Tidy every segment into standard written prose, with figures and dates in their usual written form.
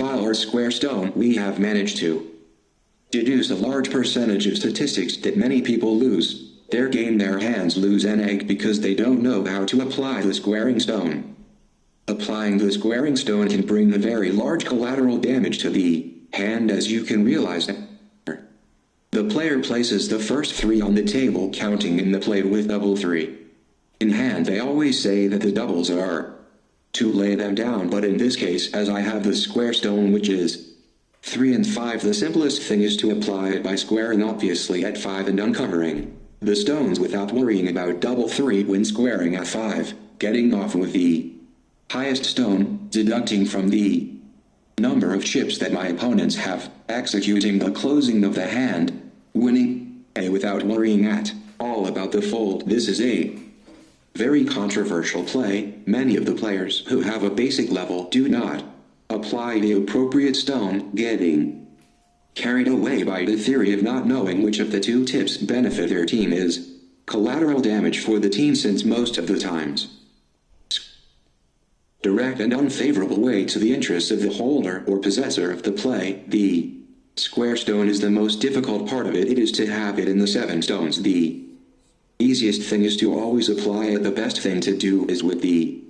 file or square stone, we have managed to deduce a large percentage of statistics that many people lose their game. Their hands lose an egg because they don't know how to apply the squaring stone. Applying the squaring stone can bring a very large collateral damage to the hand, as you can realize. The player places the first 3 on the table, counting in the play with double 3 in hand. They always say that the doubles are to lay them down, but in this case, as I have the square stone, which is 3 and 5, the simplest thing is to apply it by squaring obviously at 5 and uncovering the stones without worrying about double 3 when squaring at 5, getting off with the highest stone, deducting from the number of chips that my opponents have, executing the closing of the hand, winning without worrying at all about the fold. This is a very controversial play. Many of the players who have a basic level do not apply the appropriate stone, getting carried away by the theory of not knowing which of the 2 tips benefit their team is collateral damage for the team, since most of the times direct and unfavorable way to the interests of the holder or possessor of the play. The square stone is the most difficult part of it. It is to have it in the 7 stones. The easiest thing is to always apply it. The best thing to do is with the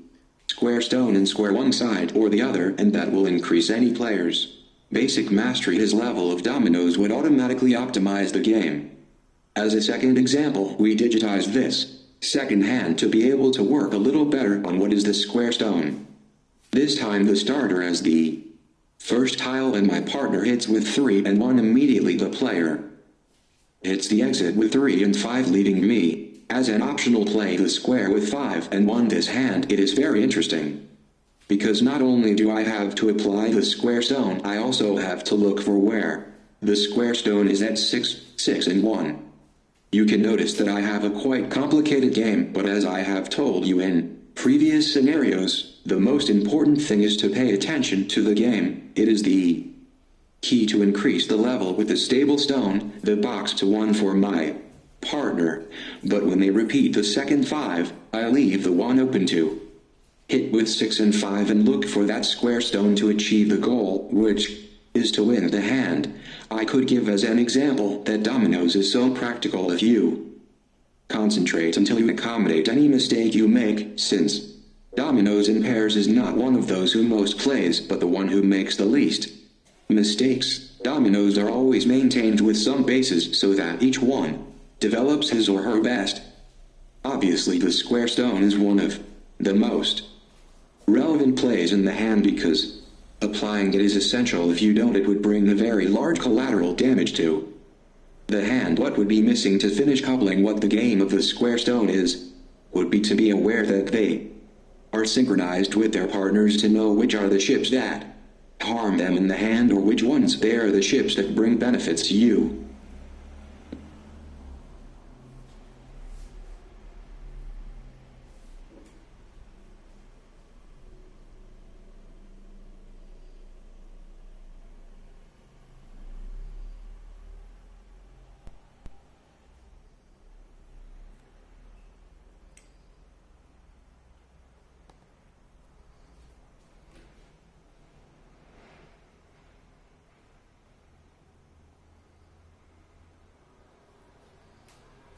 square stone and square one side or the other, and that will increase any player's basic mastery. His level of dominoes would automatically optimize the game. As a second example, we digitized this second hand to be able to work a little better on what is the square stone. This time the starter has the first tile and my partner hits with 3 and 1. Immediately the player hits the exit with 3 and 5, leaving me as an optional play the square with 5 and 1. This hand, it is very interesting, because not only do I have to apply the square stone, I also have to look for where the square stone is at 6, 6 and 1. You can notice that I have a quite complicated game, but as I have told you in previous scenarios, the most important thing is to pay attention to the game. It is the key to increase the level with the stable stone, the box, to 1 for my partner. But when they repeat the second 5, I leave the 1 open to hit with 6 and 5 and look for that square stone to achieve the goal, which is to win the hand. I could give as an example that Dominoes is so practical if you concentrate until you accommodate any mistake you make, since Dominoes in pairs is not one of those who most plays, but the one who makes the least mistakes. Dominoes are always maintained with some bases so that each one develops his or her best. Obviously the square stone is one of the most relevant plays in the hand because applying it is essential. If you don't, it would bring a very large collateral damage to the hand. What would be missing to finish coupling what the game of the square stone is would be to be aware that they are synchronized with their partners to know which are the chips that harm them in the hand or which ones they are the chips that bring benefits to you.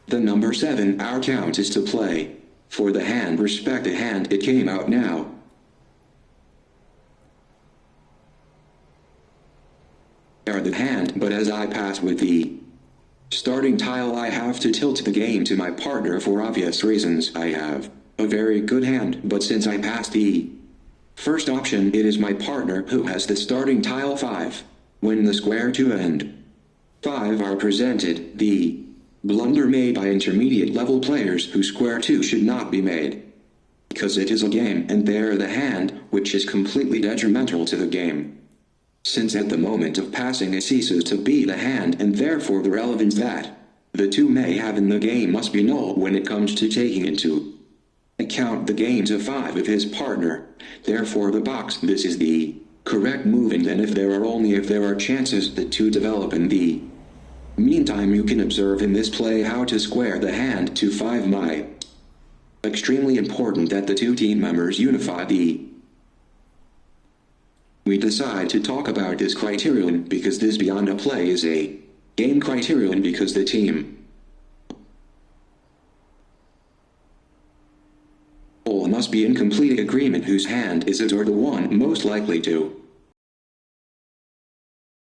The number 7, our count is to play for the hand. Respect the hand, it came out now. Are the hand, but as I pass with the starting tile, I have to tilt the game to my partner for obvious reasons. I have a very good hand, but since I passed the first option, it is my partner who has the starting tile 5. When the square 2 and 5 are presented, the blunder made by intermediate level players who square 2 should not be made, because it is a game and they're the hand, which is completely detrimental to the game, since at the moment of passing it ceases to be the hand, and therefore the relevance that the 2 may have in the game must be null when it comes to taking into account the gains of 5 of his partner. Therefore the box, this is the correct move, and then if there are chances that 2 develop in the meantime, you can observe in this play how to square the hand to 5. My extremely important that the 2 team members unify the We decide to talk about this criterion because this beyond a play is a game criterion because the team all must be in complete agreement whose hand is it or the one most likely to